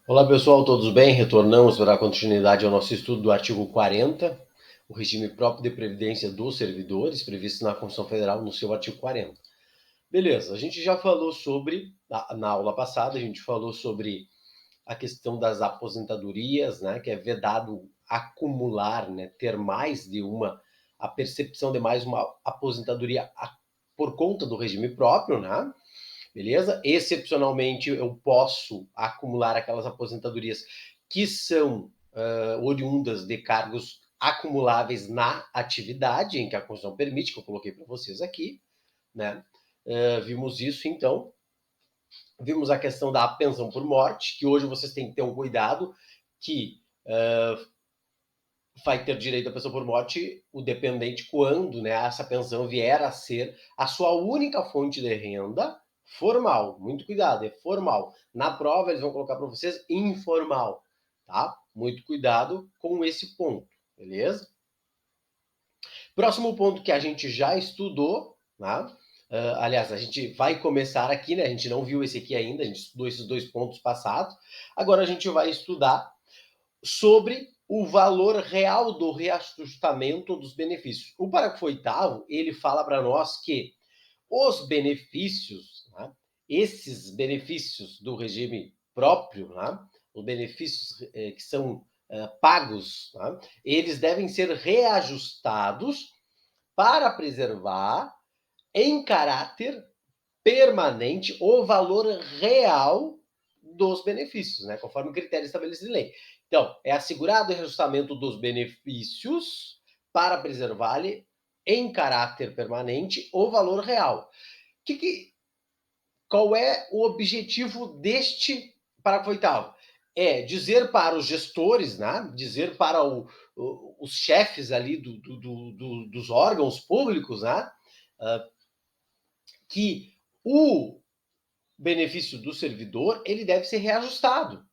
Olá pessoal, todos bem? Retornamos para dar continuidade ao nosso estudo do artigo 40, o regime próprio de previdência dos servidores, previsto na Constituição Federal no seu artigo 40. Beleza, a gente já falou sobre, na aula passada, a gente falou sobre a questão das aposentadorias, né, que é vedado acumular, né, ter mais de uma, a percepção de mais uma aposentadoria por conta do regime próprio, né? Beleza? Excepcionalmente, eu posso acumular aquelas aposentadorias que são oriundas de cargos acumuláveis na atividade em que a Constituição permite, que eu coloquei para vocês aqui, né? Vimos isso, então. Vimos a questão da pensão por morte, que hoje vocês têm que ter um cuidado, que vai ter direito à pensão por morte o dependente quando, né, essa pensão vier a ser a sua única fonte de renda formal. Muito cuidado, é formal. Na prova eles vão colocar para vocês informal, tá? Muito cuidado com esse ponto, beleza? Próximo ponto que a gente já estudou, né? Aliás, a gente vai começar aqui, né? A gente não viu esse aqui ainda, a gente estudou esses dois pontos passados. Agora a gente vai estudar sobre o valor real do reajustamento dos benefícios. O parágrafo 8º, ele fala para nós que os benefícios, né, esses benefícios do regime próprio, né, os benefícios que são pagos, né, eles devem ser reajustados para preservar em caráter permanente o valor real dos benefícios, né, conforme o critério estabelecido em lei. Então, é assegurado o reajustamento dos benefícios para preservar-lhe em caráter permanente o valor real. Qual é o objetivo deste parágrafo 8º? É dizer para os gestores, né, dizer para os chefes ali dos órgãos públicos, né, que o benefício do servidor ele deve ser reajustado.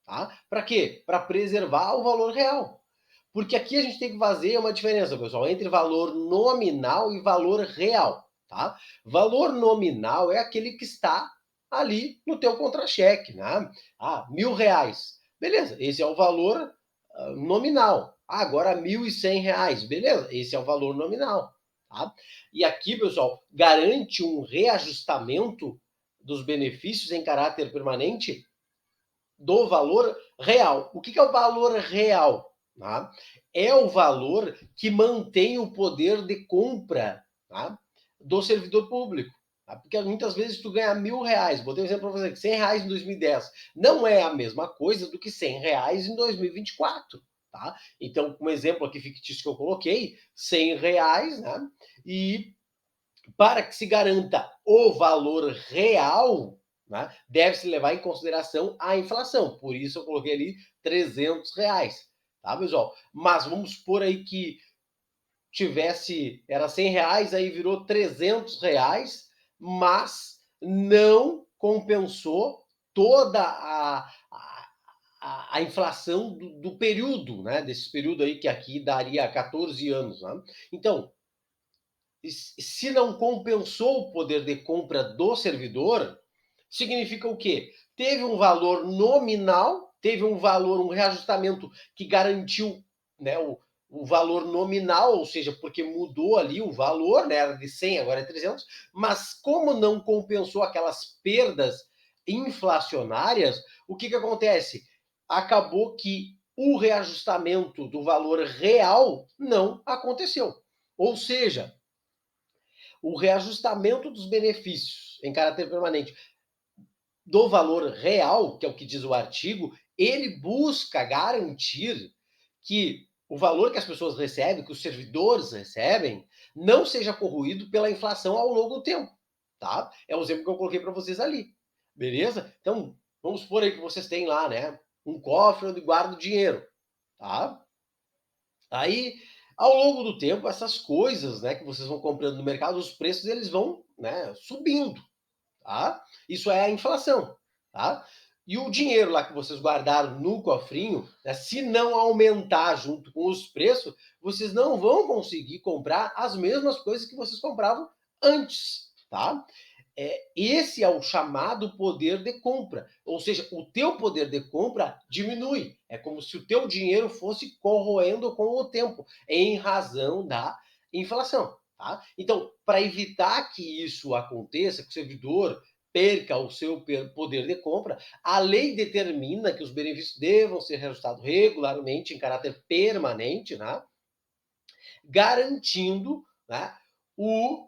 Tá? Para quê? Para preservar o valor real. Porque aqui a gente tem que fazer uma diferença, pessoal, entre valor nominal e valor real. Tá? Valor nominal é aquele que está ali no teu contra-cheque. Né? R$ 1.000. Beleza, esse é o valor nominal. Agora R$ 1.100. Beleza, esse é o valor nominal. Tá? E aqui, pessoal, garante um reajustamento dos benefícios em caráter permanente do valor real. O que é o valor real? Tá? É o valor que mantém o poder de compra, tá, do servidor público. Tá? Porque muitas vezes tu ganha R$ 1.000. Botei um exemplo para você, R$ 100 em 2010. Não é a mesma coisa do que R$ 100 em 2024. Tá? Então, um exemplo aqui fictício que eu coloquei, R$ 100, né? E para que se garanta o valor real, né, deve-se levar em consideração a inflação. Por isso eu coloquei ali R$ 300, tá, pessoal? Mas vamos supor aí que era R$ 100, aí virou R$ 300, mas não compensou toda a inflação do período, né? Desse período aí que aqui daria 14 anos. Né? Então, se não compensou o poder de compra do servidor, significa o quê? Teve um valor nominal, teve um valor, um reajustamento que garantiu, né, o valor nominal, ou seja, porque mudou ali o valor, né, era de 100, agora é 300, mas como não compensou aquelas perdas inflacionárias, o que acontece? Acabou que o reajustamento do valor real não aconteceu. Ou seja, o reajustamento dos benefícios em caráter permanente do valor real, que é o que diz o artigo, ele busca garantir que o valor que as pessoas recebem, que os servidores recebem, não seja corroído pela inflação ao longo do tempo, tá? É o exemplo que eu coloquei para vocês ali, beleza? Então, vamos supor aí que vocês têm lá, né, um cofre onde guarda o dinheiro, tá? Aí, ao longo do tempo, essas coisas, né, que vocês vão comprando no mercado, os preços eles vão, né, subindo, tá? Isso é a inflação, tá? E o dinheiro lá que vocês guardaram no cofrinho, né, se não aumentar junto com os preços, vocês não vão conseguir comprar as mesmas coisas que vocês compravam antes, tá? esse é o chamado poder de compra. Ou seja, o teu poder de compra diminui. É como se o teu dinheiro fosse corroendo com o tempo, em razão da inflação. Tá? Então, para evitar que isso aconteça, que o servidor perca o seu poder de compra, a lei determina que os benefícios devam ser reajustados regularmente, em caráter permanente, né? Garantindo, né, o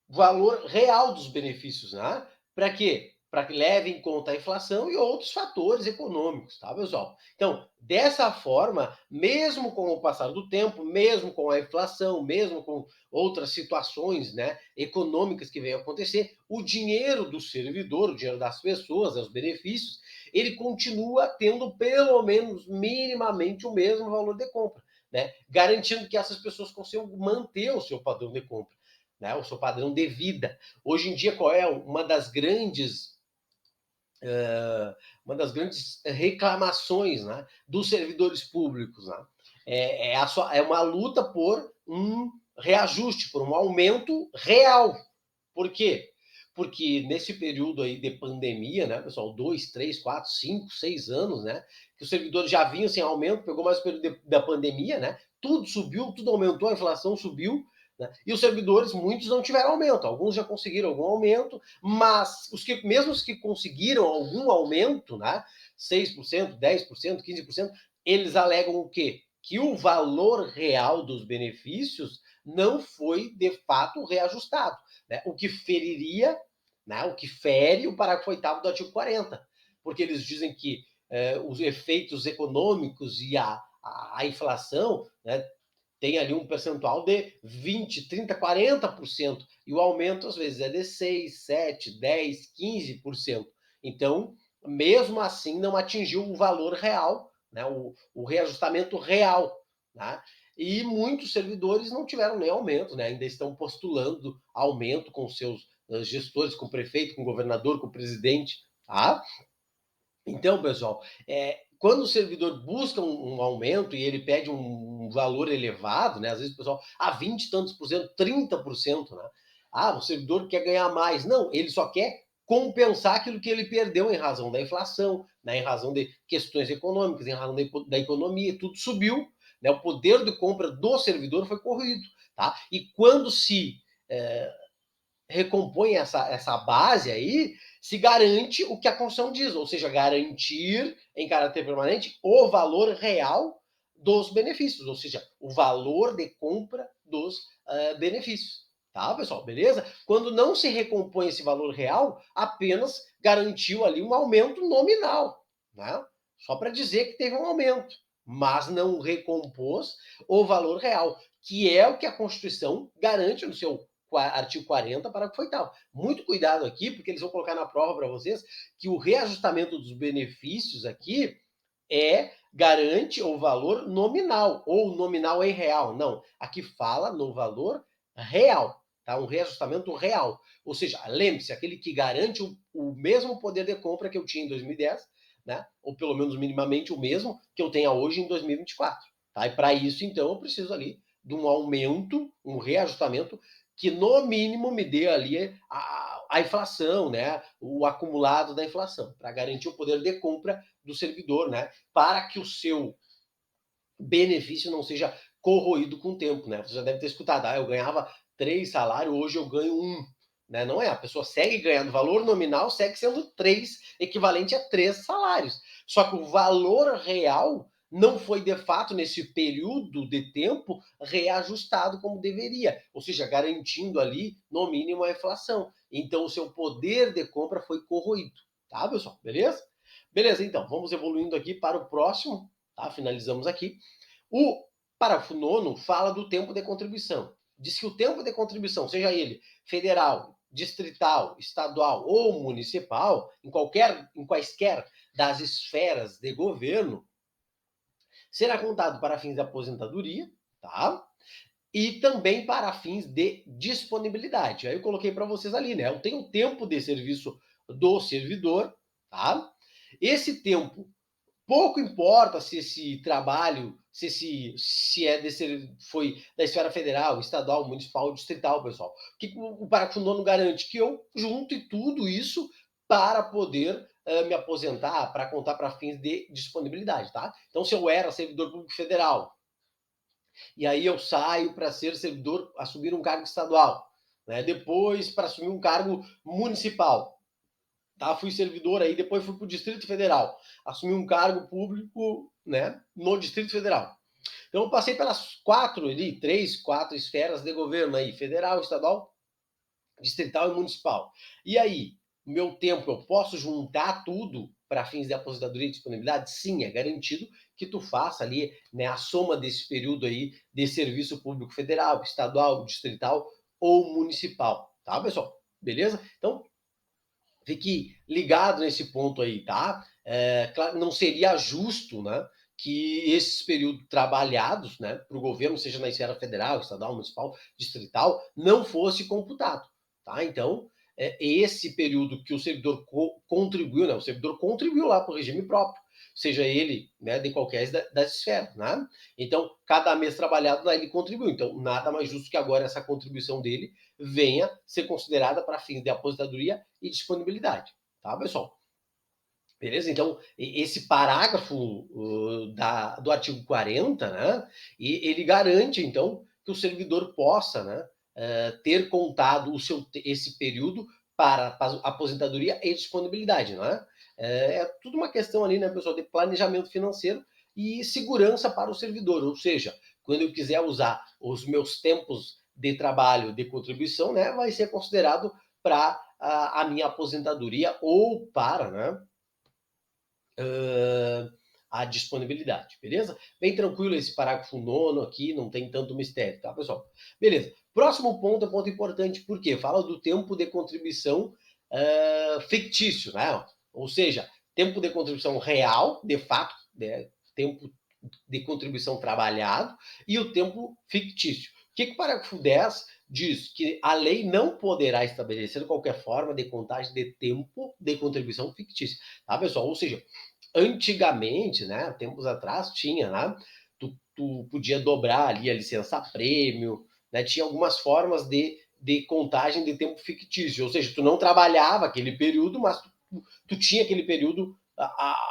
valor real dos benefícios, né? Para quê? Para que leve em conta a inflação e outros fatores econômicos, tá, pessoal? Então, dessa forma, mesmo com o passar do tempo, mesmo com a inflação, mesmo com outras situações, né, econômicas que venham a acontecer, o dinheiro do servidor, o dinheiro das pessoas, os benefícios, ele continua tendo pelo menos minimamente o mesmo valor de compra, né? Garantindo que essas pessoas consigam manter o seu padrão de compra, né, o seu padrão de vida. Hoje em dia, qual é uma das grandes reclamações, né, dos servidores públicos? Né? É uma luta por um reajuste, por um aumento real. Por quê? Porque nesse período aí de pandemia, né, pessoal, 2, 3, 4, 5, 6 anos, né, que os servidores já vinham sem aumento, pegou mais o período da pandemia, né, tudo subiu, tudo aumentou, a inflação subiu, né, e os servidores, muitos não tiveram aumento, alguns já conseguiram algum aumento, mas mesmo os que conseguiram algum aumento, né, 6%, 10%, 15%, eles alegam o quê? Que o valor real dos benefícios não foi de fato reajustado, né? O que feriria, né? O que fere o parágrafo 8º do artigo 40, porque eles dizem que os efeitos econômicos e a inflação, né, tem ali um percentual de 20, 30, 40%, e o aumento às vezes é de 6, 7, 10, 15%. Então, mesmo assim, não atingiu o valor real, né, o reajustamento real, né? E muitos servidores não tiveram nem aumento, né? Ainda estão postulando aumento com seus gestores, com o prefeito, com o governador, com o presidente. Tá? Então, pessoal, quando o servidor busca um aumento e ele pede um valor elevado, né? Às vezes o pessoal, 20 e tantos por cento, 30%, né? O servidor quer ganhar mais. Não, ele só quer compensar aquilo que ele perdeu em razão da inflação, né? Em razão de questões econômicas, em razão da economia, tudo subiu, né? O poder de compra do servidor foi corroído, tá? E quando se recompõe essa base aí, se garante o que a Constituição diz, ou seja, garantir em caráter permanente o valor real dos benefícios, ou seja, o valor de compra dos benefícios. Tá, pessoal? Beleza? Quando não se recompõe esse valor real, apenas garantiu ali um aumento nominal, né? Só para dizer que teve um aumento, mas não recompôs o valor real, que é o que a Constituição garante no seu artigo 40, parágrafo 8º. Muito cuidado aqui, porque eles vão colocar na prova para vocês que o reajustamento dos benefícios aqui garante o valor nominal, ou nominal em real. Não, aqui fala no valor real, tá? Um reajustamento real. Ou seja, lembre-se, aquele que garante o mesmo poder de compra que eu tinha em 2010, né? Ou pelo menos minimamente o mesmo que eu tenha hoje em 2024. Tá? E para isso, então, eu preciso ali de um aumento, um reajustamento que no mínimo me dê ali a inflação, né? O acumulado da inflação, para garantir o poder de compra do servidor, né? Para que o seu benefício não seja corroído com o tempo, né? Você já deve ter escutado, eu ganhava 3 salários, hoje eu ganho 1. Né? Não é, a pessoa segue ganhando valor nominal, segue sendo 3, equivalente a 3 salários. Só que o valor real não foi de fato nesse período de tempo reajustado como deveria, ou seja, garantindo ali no mínimo a inflação. Então o seu poder de compra foi corroído, tá, pessoal? Beleza? Beleza, então, vamos evoluindo aqui para o próximo, tá? Finalizamos aqui. O parágrafo 9º fala do tempo de contribuição. Diz que o tempo de contribuição, seja ele federal, distrital, estadual ou municipal, em quaisquer das esferas de governo, será contado para fins de aposentadoria, tá? E também para fins de disponibilidade. Aí eu coloquei para vocês ali, né? Eu tenho o tempo de serviço do servidor, tá? Esse tempo Pouco importa se esse trabalho, se é foi da esfera federal, estadual, municipal, distrital, pessoal. O que o parágrafo 9 garante? Que eu junte tudo isso para poder me aposentar, para contar para fins de disponibilidade, tá? Então, se eu era servidor público federal, e aí eu saio para ser servidor, assumir um cargo estadual, né? Depois para assumir um cargo municipal, tá? Fui servidor aí, depois fui para o Distrito Federal, assumi um cargo público, né, no Distrito Federal. Então eu passei pelas três, quatro esferas de governo aí, federal, estadual, distrital e municipal. E aí, meu tempo, eu posso juntar tudo para fins de aposentadoria e disponibilidade? Sim, é garantido que tu faça ali, né, a soma desse período aí de serviço público federal, estadual, distrital ou municipal, tá, pessoal? Beleza? Então, fique ligado nesse ponto aí, tá? Claro, não seria justo, né, que esses períodos trabalhados, né, para o governo, seja na esfera federal, estadual, municipal, distrital, não fosse computado, tá? Então, esse período que o servidor contribuiu, né, o servidor contribuiu lá para o regime próprio, seja ele, né, de qualquer das esferas, né? Então, cada mês trabalhado lá ele contribuiu. Então, nada mais justo que agora essa contribuição dele venha ser considerada para fins de aposentadoria e disponibilidade, tá, pessoal? Beleza? Então, esse parágrafo do artigo 40, né, ele garante, então, que o servidor possa, né, ter contado esse período para aposentadoria e disponibilidade, não é? É tudo uma questão ali, né, pessoal, de planejamento financeiro e segurança para o servidor, ou seja, quando eu quiser usar os meus tempos de trabalho, de contribuição, né, vai ser considerado para a minha aposentadoria ou para, né, a disponibilidade, beleza? Bem tranquilo esse parágrafo nono aqui, não tem tanto mistério, tá, pessoal? Beleza. Próximo ponto é ponto importante, porque fala do tempo de contribuição fictício, né? Ou seja, tempo de contribuição real, de fato, né? Tempo de contribuição trabalhado e o tempo fictício. O que o parágrafo 10 diz? Que a lei não poderá estabelecer qualquer forma de contagem de tempo de contribuição fictícia, tá, pessoal? Ou seja, antigamente, né, tempos atrás, tinha, né, tu podia dobrar ali a licença prêmio, né, tinha algumas formas de contagem de tempo fictício, ou seja, tu não trabalhava aquele período, mas tu tinha aquele período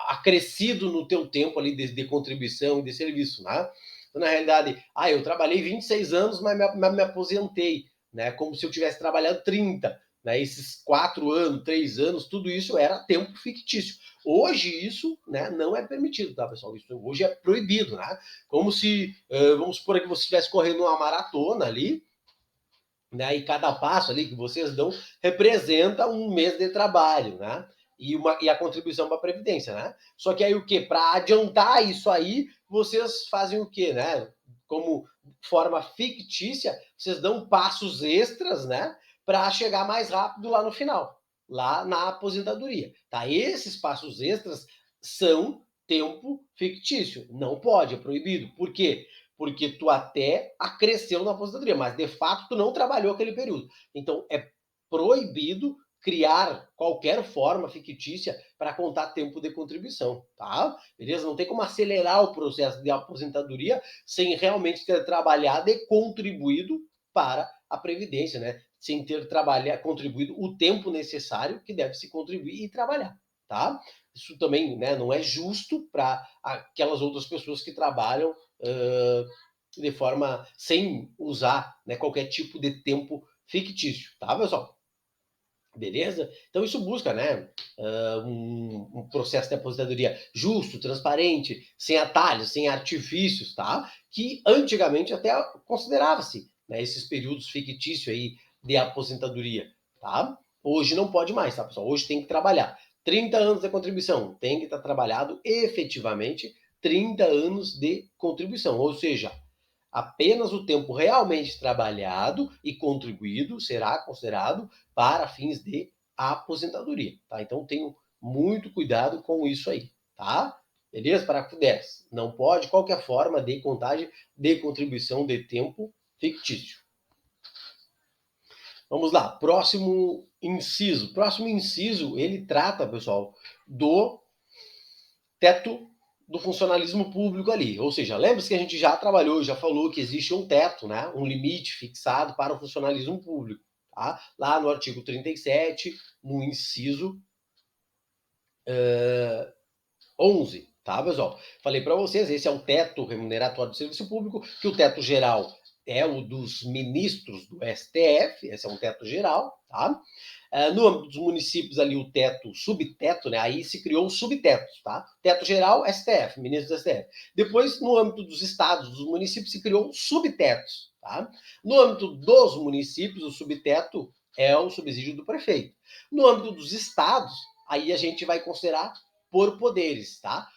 acrescido no teu tempo ali de contribuição e de serviço, né? Então, na realidade, eu trabalhei 26 anos, mas me aposentei, né? Como se eu tivesse trabalhado 30, né? Esses 4 anos, 3 anos, tudo isso era tempo fictício. Hoje isso, né, não é permitido, tá, pessoal? Isso hoje é proibido, né? Como se, vamos supor que você estivesse correndo uma maratona ali, né? E cada passo ali que vocês dão representa um mês de trabalho, né? E a contribuição para a Previdência, né? Só que aí o quê? Para adiantar isso aí, vocês fazem o quê, né? Como forma fictícia, vocês dão passos extras, né? Para chegar mais rápido lá no final, lá na aposentadoria, tá? Esses passos extras são tempo fictício. Não pode, é proibido. Por quê? Porque tu até acresceu na aposentadoria, mas de fato tu não trabalhou aquele período. Então é proibido criar qualquer forma fictícia para contar tempo de contribuição, tá? Beleza? Não tem como acelerar o processo de aposentadoria sem realmente ter trabalhado e contribuído para a previdência, né? Sem ter contribuído o tempo necessário que deve se contribuir e trabalhar, tá? Isso também, né, não é justo para aquelas outras pessoas que trabalham de forma sem usar, né, qualquer tipo de tempo fictício, tá, pessoal? Beleza? Então isso busca, né, um processo de aposentadoria justo, transparente, sem atalhos, sem artifícios, tá? Que antigamente até considerava-se, né, esses períodos fictícios aí de aposentadoria, tá? Hoje não pode mais, tá, pessoal? Hoje tem que trabalhar 30 anos de contribuição, tem que estar trabalhado efetivamente 30 anos de contribuição, ou seja, apenas o tempo realmente trabalhado e contribuído será considerado para fins de aposentadoria, tá? Então tenham muito cuidado com isso aí, tá? Beleza? Parágrafo 10. Não pode qualquer forma de contagem de contribuição de tempo fictício. Vamos lá, próximo inciso. Próximo inciso, ele trata, pessoal, do teto do funcionalismo público ali. Ou seja, lembra-se que a gente já trabalhou, já falou que existe um teto, né, um limite fixado para o funcionalismo público. Tá? Lá no artigo 37, no inciso 11, tá, pessoal? Falei para vocês, esse é o teto remuneratório do serviço público, que o teto geral é o dos ministros do STF, esse é um teto geral, tá? No âmbito dos municípios ali o teto, subteto, né? Aí se criou os subtetos, tá? Teto geral, STF, ministro do STF. Depois, no âmbito dos estados, dos municípios, se criou subtetos, tá? No âmbito dos municípios, o subteto é o subsídio do prefeito. No âmbito dos estados, aí a gente vai considerar por poderes, tá?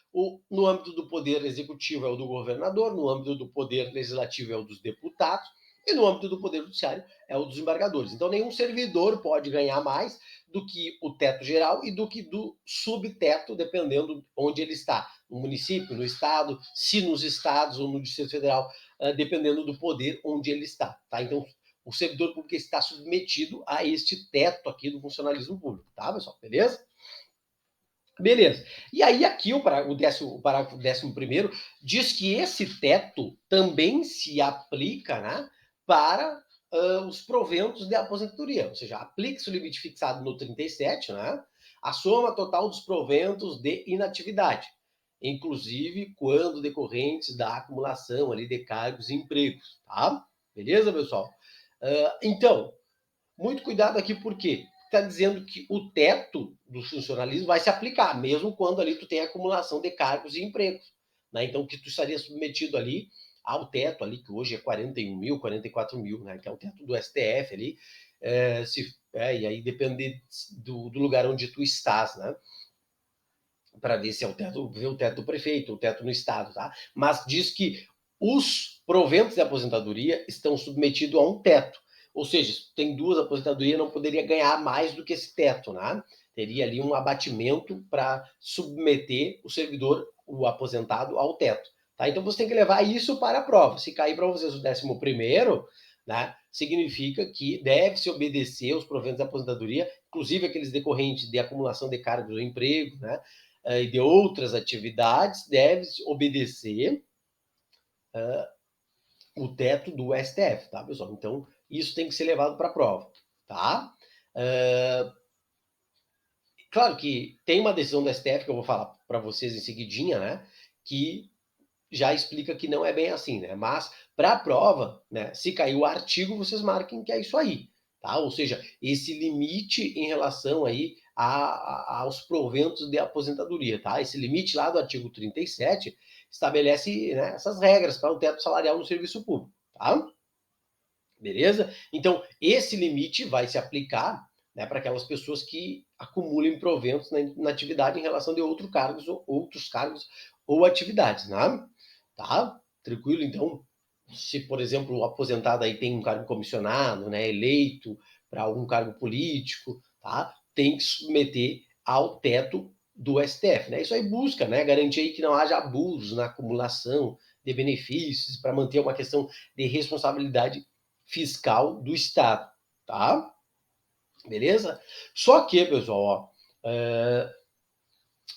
No âmbito do poder executivo é o do governador, no âmbito do poder legislativo é o dos deputados, e no âmbito do poder judiciário é o dos embargadores. Então, nenhum servidor pode ganhar mais do que o teto geral e do que do subteto, dependendo onde ele está, no município, no estado, se nos estados ou no Distrito Federal, dependendo do poder onde ele está, tá? Então, o servidor público está submetido a este teto aqui do funcionalismo público, tá, pessoal? Beleza? Beleza. E aí aqui o parágrafo 11º diz que esse teto também se aplica, né, para os proventos de aposentadoria, ou seja, aplica-se o limite fixado no 37, né, a soma total dos proventos de inatividade, inclusive quando decorrentes da acumulação ali de cargos e empregos, tá? Beleza, pessoal? Então, muito cuidado aqui, por quê? Está dizendo que o teto do funcionalismo vai se aplicar, mesmo quando ali tu tem acumulação de cargos e empregos. Né? Então, que tu estaria submetido ali ao teto ali, que hoje é 41 mil, 44 mil, né? Que é o teto do STF ali, e aí depende do lugar onde tu estás, né? Para ver se é o teto do prefeito, o teto no estado, tá? Mas diz que os proventos de aposentadoria estão submetidos a um teto. Ou seja, se tem duas aposentadorias, não poderia ganhar mais do que esse teto, né? Teria ali um abatimento para submeter o servidor, o aposentado, ao teto. Tá? Então você tem que levar isso para a prova. Se cair para vocês o 11º, né, significa que deve-se obedecer os proventos de aposentadoria, inclusive aqueles decorrentes de acumulação de cargos ou emprego, né? E de outras atividades, deve obedecer o teto do STF, tá, pessoal? Então, isso tem que ser levado para a prova, tá? Claro que tem uma decisão do STF que eu vou falar para vocês em seguidinha, né? Que já explica que não é bem assim, né? Mas para a prova, né? Se cair o artigo, vocês marquem que é isso aí, tá? Ou seja, esse limite em relação aí aos proventos de aposentadoria, tá? Esse limite lá do artigo 37 estabelece, né, essas regras para o teto salarial no serviço público, tá? Beleza? Então, esse limite vai se aplicar, né, para aquelas pessoas que acumulem proventos na atividade em relação de outros cargos ou atividades, né? Tá? Tranquilo? Então, se, por exemplo, o aposentado aí tem um cargo comissionado, né, eleito para algum cargo político, tá? Tem que submeter ao teto do STF, né? Isso aí busca, né, garantir aí que não haja abusos na acumulação de benefícios para manter uma questão de responsabilidade fiscal do Estado, tá? Beleza? Só que, pessoal, ó,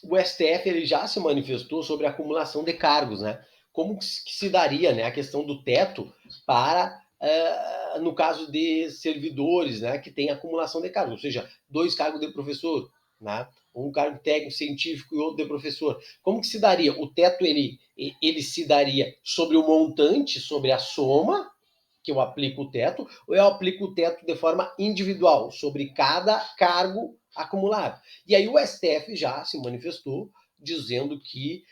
o STF ele já se manifestou sobre a acumulação de cargos, né? Como que se daria, né, a questão do teto para, no caso de servidores, né, que tem acumulação de cargos, ou seja, 2 cargos de professor, né? Um cargo técnico científico e outro de professor. Como que se daria? O teto ele se daria sobre o montante, sobre a soma que eu aplico o teto, ou eu aplico o teto de forma individual, sobre cada cargo acumulado. E aí o STF já se manifestou dizendo que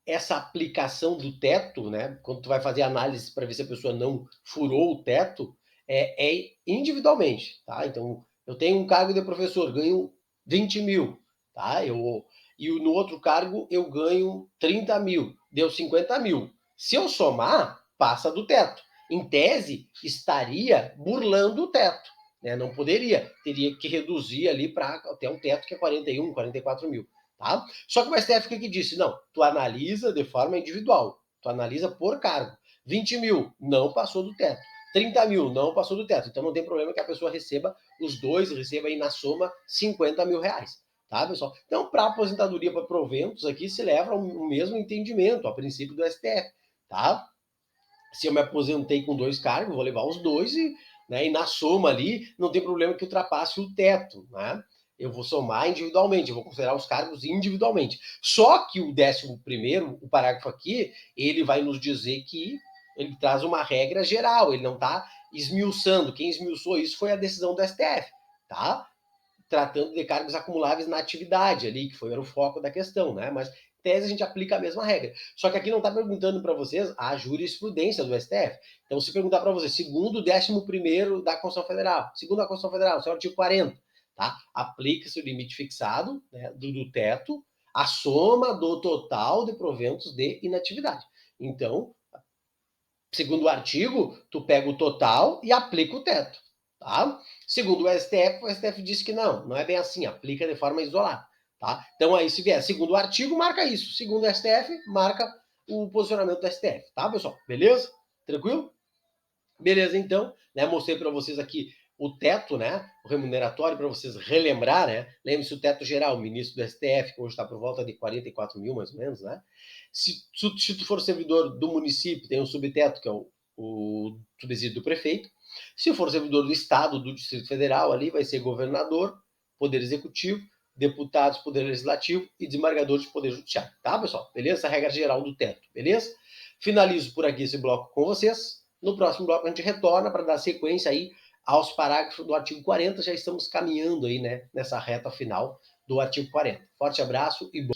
essa aplicação do teto, né, quando tu vai fazer análise para ver se a pessoa não furou o teto, é individualmente, tá? Então, eu tenho um cargo de professor, ganho 20 mil, tá? E no outro cargo eu ganho 30 mil, deu 50 mil. Se eu somar, passa do teto. Em tese, estaria burlando o teto, né? Não poderia, teria que reduzir ali para até um teto que é 41, 44 mil. Tá? Só que o STF o que disse? Não, tu analisa de forma individual, tu analisa por cargo. 20 mil, não passou do teto. 30 mil, não passou do teto. Então não tem problema que a pessoa receba os dois, receba aí na soma 50 mil reais. tá, pessoal? Então, para aposentadoria para proventos, aqui se leva o mesmo entendimento, a princípio do STF, tá? Se eu me aposentei com 2 cargos, vou levar os 2 e, né, e na soma ali não tem problema que ultrapasse o teto, né? Eu vou somar individualmente, eu vou considerar os cargos individualmente. Só que o 11º, o parágrafo aqui, ele vai nos dizer que ele traz uma regra geral, ele não está esmiuçando. Quem esmiuçou isso foi a decisão do STF, tá? Tratando de cargos acumuláveis na atividade ali, que foi o foco da questão, né? Mas tese a gente aplica a mesma regra. Só que aqui não está perguntando para vocês a jurisprudência do STF. Então, se perguntar para vocês, segundo o 11º da Constituição Federal, segundo a Constituição Federal, seu artigo 40, tá? Aplica-se o limite fixado, né, do teto, a soma do total de proventos de inatividade. Então, segundo o artigo, tu pega o total e aplica o teto, tá? Segundo o STF disse que não é bem assim, aplica de forma isolada, tá? Então aí se vier segundo o artigo, marca isso. Segundo o STF, marca o posicionamento do STF, tá, pessoal? Beleza? Tranquilo? Beleza, então, né? Mostrei para vocês aqui o teto, né? O remuneratório para vocês relembrar, né? Lembre-se o teto geral, o ministro do STF, que hoje está por volta de 44 mil, mais ou menos, né? Se tu for servidor do município, tem um subteto, que é o subsídio do prefeito. Se for servidor do Estado, do Distrito Federal, ali vai ser governador, Poder Executivo, deputados, Poder Legislativo e desembargadores de Poder Judiciário. Tá, pessoal? Beleza? Essa é a regra geral do teto, beleza? Finalizo por aqui esse bloco com vocês. No próximo bloco a gente retorna para dar sequência aí aos parágrafos do artigo 40. Já estamos caminhando aí, né, nessa reta final do artigo 40. Forte abraço e bom